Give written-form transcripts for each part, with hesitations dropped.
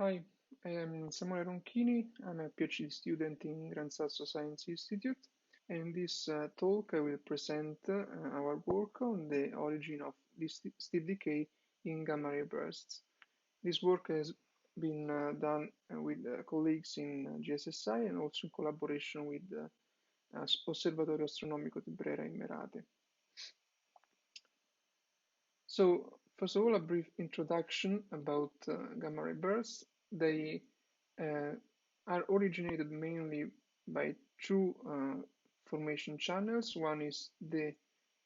Hi, I am Samuele Ronchini. I'm a PhD student in Gran Sasso Science Institute. And in this talk, I will present our work on the origin of this steep decay in gamma ray bursts. This work has been done with colleagues in GSSI and also in collaboration with Osservatorio Astronomico di Brera in Merate. So, first of all, a brief introduction about gamma ray bursts. They are originated mainly by two formation channels. One is the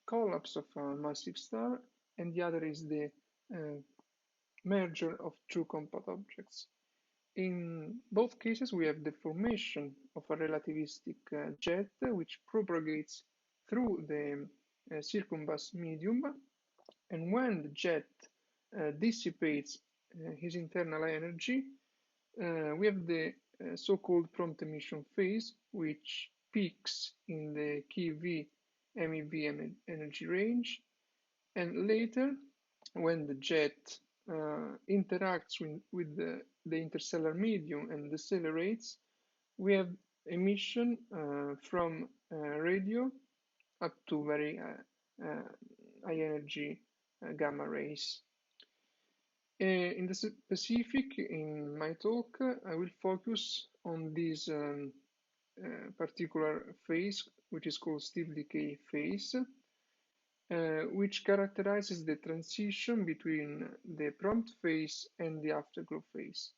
collapse of a massive star, and the other is the uh, merger of two compact objects. In both cases, we have the formation of a relativistic jet which propagates through the circumbus medium, and when the jet dissipates his internal energy, we have the so-called prompt emission phase, which peaks in the keV MeV energy range, and later, when the jet interacts with the interstellar medium and decelerates, we have emission from radio up to very high energy gamma rays. In the specific, in my talk, I will focus on this particular phase, which is called steep decay phase, which characterizes the transition between the prompt phase and the afterglow phase.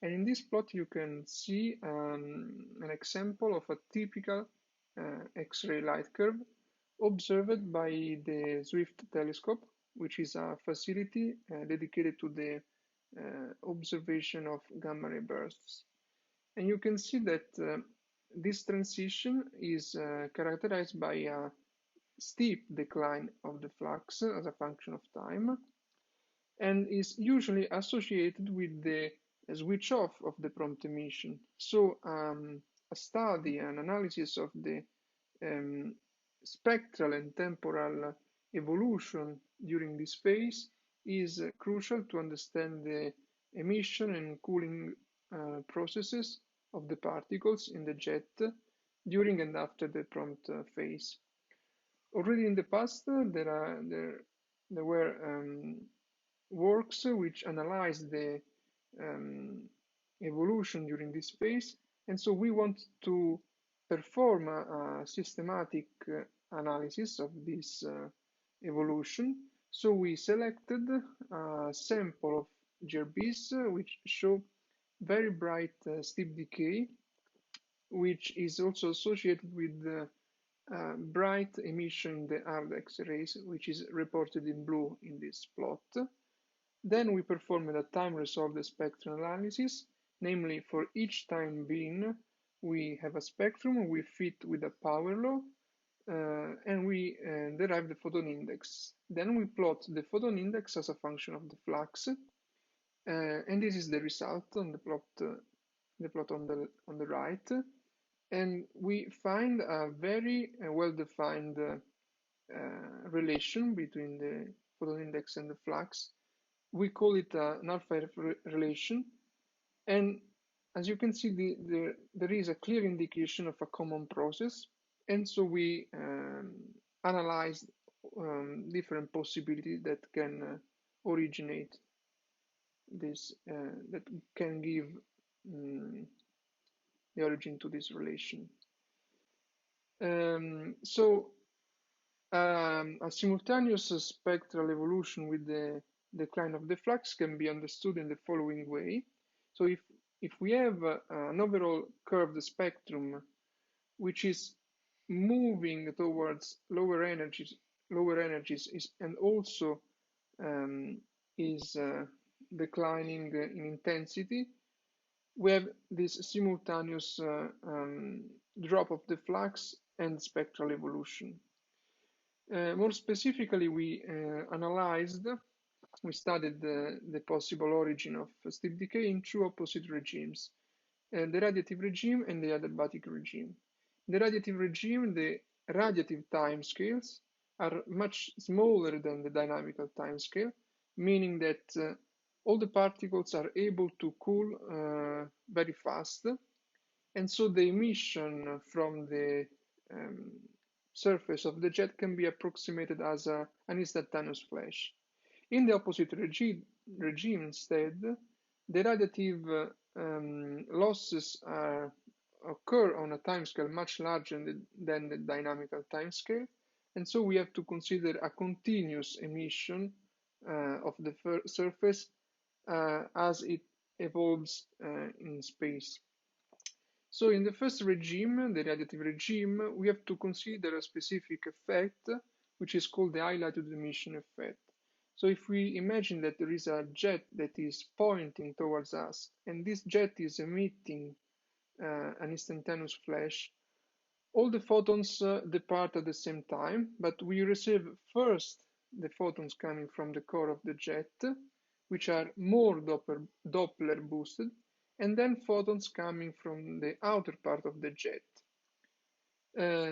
And in this plot, you can see an example of a typical X-ray light curve observed by the Swift telescope, which is a facility dedicated to the observation of gamma ray bursts. And you can see that this transition is characterized by a steep decline of the flux as a function of time, and is usually associated with the switch off of the prompt emission. So a study, an analysis of the spectral and temporal evolution during this phase is crucial to understand the emission and cooling processes of the particles in the jet during and after the prompt phase. Already in the past, there were works which analyzed the evolution during this phase, and so we want to perform a systematic analysis of this evolution. So we selected a sample of GRBs which show very bright steep decay, which is also associated with bright emission in the hard X-rays, which is reported in blue in this plot. Then we performed a time-resolved spectral analysis, namely for each time being, we have a spectrum, we fit with a power law, and we derive the photon index. Then we plot the photon index as a function of the flux, and this is the result on the plot on the right. And we find a very well-defined relation between the photon index and the flux. We call it an alpha relation, and as you can see, there is a clear indication of a common process, and so we analyzed different possibilities that can originate this, that can give the origin to this relation. A simultaneous spectral evolution with the decline of the flux can be understood in the following way. So if we have an overall curved spectrum which is moving towards lower energies and also is declining in intensity, we have this simultaneous drop of the flux and spectral evolution. More specifically, we studied the possible origin of steep decay in two opposite regimes, the radiative regime and the adiabatic regime. In the radiative regime, the radiative timescales are much smaller than the dynamical timescale, meaning that all the particles are able to cool very fast, and so the emission from the um, surface of the jet can be approximated as an instantaneous flash. In the opposite regime instead, the radiative losses occur on a timescale much larger than the dynamical timescale, and so we have to consider a continuous emission of the surface as it evolves in space. So in the first regime, the radiative regime, we have to consider a specific effect, which is called the highlighted emission effect. So if we imagine that there is a jet that is pointing towards us, and this jet is emitting an instantaneous flash, all the photons depart at the same time, but we receive first the photons coming from the core of the jet, which are more Doppler boosted, and then photons coming from the outer part of the jet.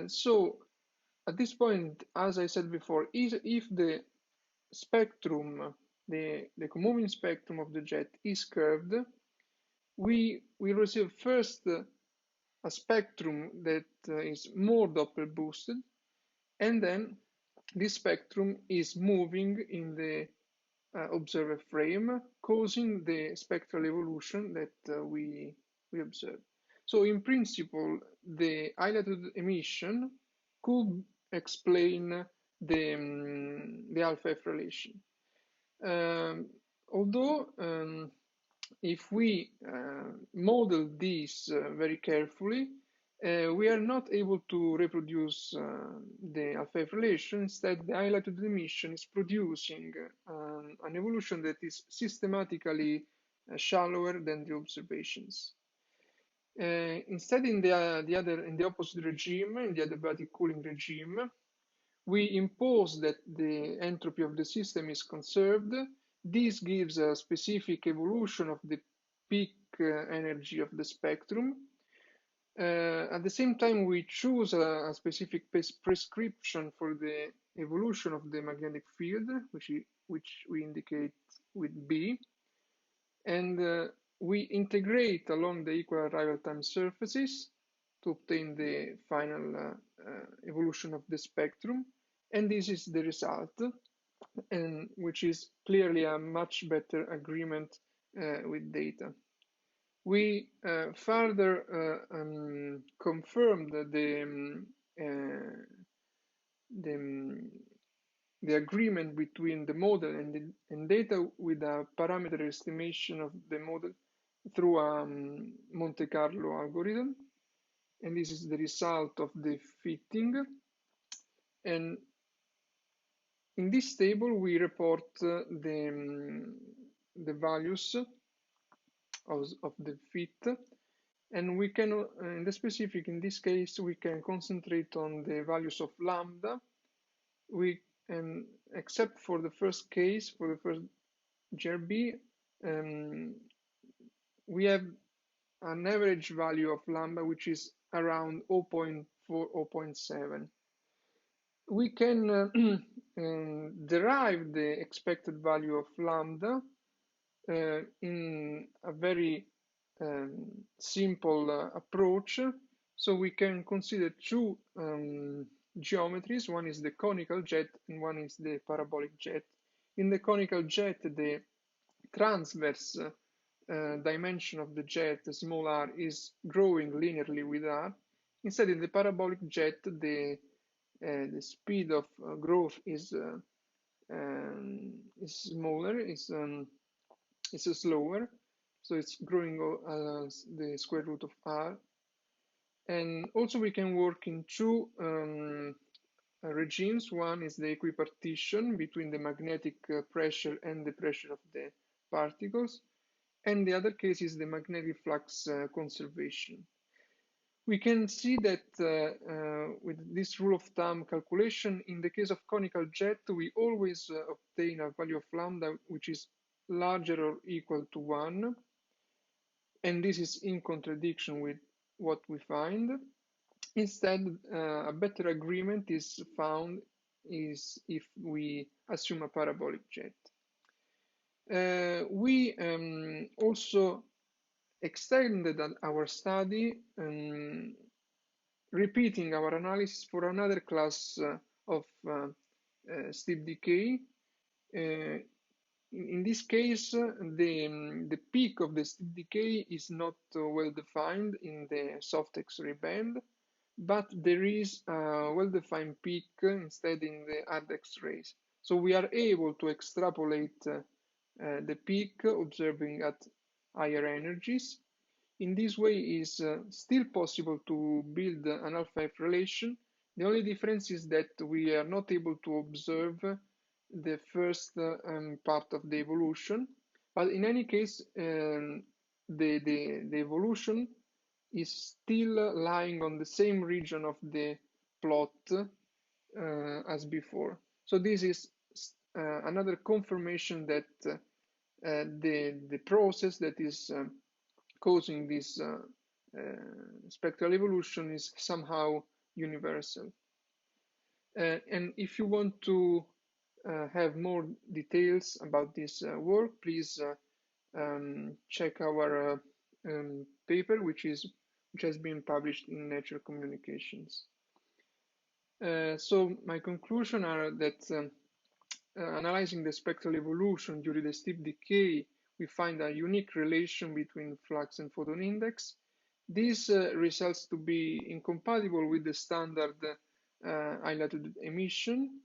So at this point, as I said before, if the spectrum, the moving spectrum of the jet is curved, we receive first a spectrum that is more Doppler boosted, and then this spectrum is moving in the observer frame, causing the spectral evolution that we observe. So in principle, the highlighted emission could explain the alpha-F relation. Although if we model this very carefully, we are not able to reproduce the alpha-F relation. Instead, the highlighted emission is producing an evolution that is systematically shallower than the observations. Instead, in the opposite regime, in the adiabatic cooling regime, we impose that the entropy of the system is conserved. This gives a specific evolution of the peak energy of the spectrum. At the same time, we choose a specific prescription for the evolution of the magnetic field, which we indicate with B, and we integrate along the equal arrival time surfaces to obtain the final evolution of the spectrum, and this is the result, and which is clearly a much better agreement with data. We further confirmed the agreement between the model and data with a parameter estimation of the model through a Monte Carlo algorithm, and this is the result of the fitting. And in this table, we report the values of the fit, and we can, in the specific, in this case, we can concentrate on the values of lambda. Except for the first case, for the first GRB, we have an average value of lambda which is around 0.4, 0.7. We can derive the expected value of lambda in a very simple approach. So we can consider two geometries. One is the conical jet and one is the parabolic jet. In the conical jet, the transverse dimension of the jet, small r, is growing linearly with r. Instead, in the parabolic jet, the speed of growth is smaller, is slower, so it's growing as the square root of r. And also we can work in two regimes. One is the equipartition between the magnetic pressure and the pressure of the particles, and the other case is the magnetic flux conservation. We can see that with this rule of thumb calculation, in the case of conical jet, we always obtain a value of lambda which is larger or equal to 1, and this is in contradiction with what we find. Instead, a better agreement is found if we assume a parabolic jet. We also extended our study, repeating our analysis for another class of steep decay. In this case, the peak of the steep decay is not well defined in the soft X-ray band, but there is a well-defined peak instead in the hard X-rays. So we are able to extrapolate the peak observing at higher energies. In this way, it is still possible to build an alpha-F relation. The only difference is that we are not able to observe the first part of the evolution, but in any case, the evolution is still lying on the same region of the plot as before. So this is another confirmation that the process that is causing this spectral evolution is somehow universal. And if you want to have more details about this work, please check our paper, which has been published in Nature Communications. So my conclusion are that analyzing the spectral evolution during the steep decay, we find a unique relation between flux and photon index. This results to be incompatible with the standard high latitude emission,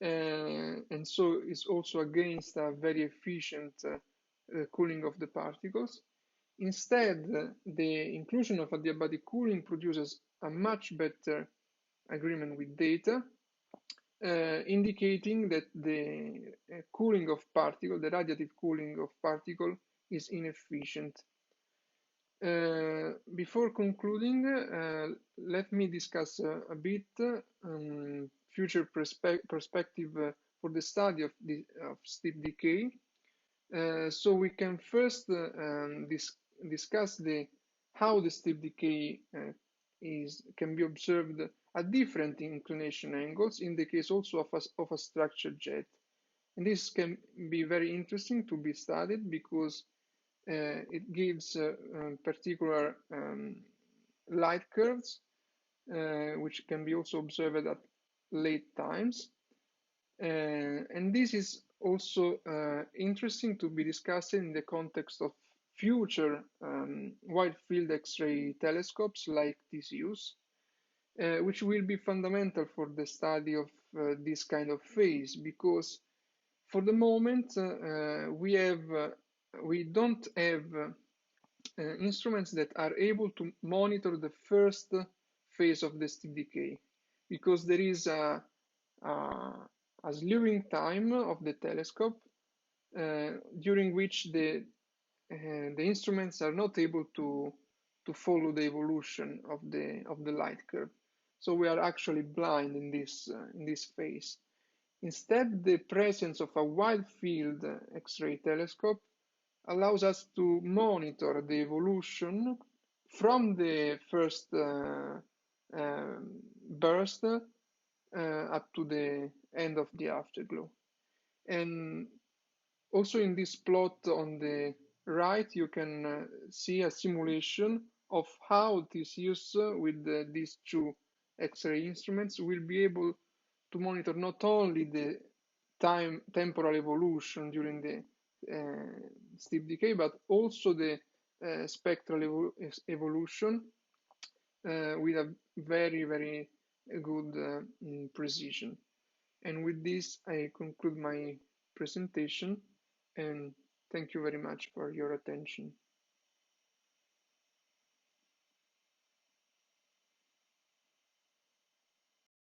and so is also against a very efficient cooling of the particles. Instead, the inclusion of adiabatic cooling produces a much better agreement with data, indicating that the cooling of particle, the radiative cooling of particle, is inefficient. Before concluding, let me discuss a bit future perspective for the study of steep decay. So we can first discuss how the steep decay can be observed at different inclination angles in the case also of a structured jet. And this can be very interesting to be studied because it gives particular light curves, which can be also observed at late times. And this is also interesting to be discussed in the context of future wide field X-ray telescopes like TCUs, which will be fundamental for the study of this kind of phase, because for the moment we don't have instruments that are able to monitor the first phase of the steep decay, because there is a slewing time of the telescope during which the instruments are not able to follow the evolution of the light curve. So we are actually blind in this phase. Instead, the presence of a wide field X-ray telescope allows us to monitor the evolution from the first burst up to the end of the afterglow. And also in this plot on the right, you can see a simulation of how TCUs with these two X-ray instruments will be able to monitor not only the temporal evolution during the steep decay, but also the spectral evolution with a very, very good precision. And with this, I conclude my presentation, and thank you very much for your attention.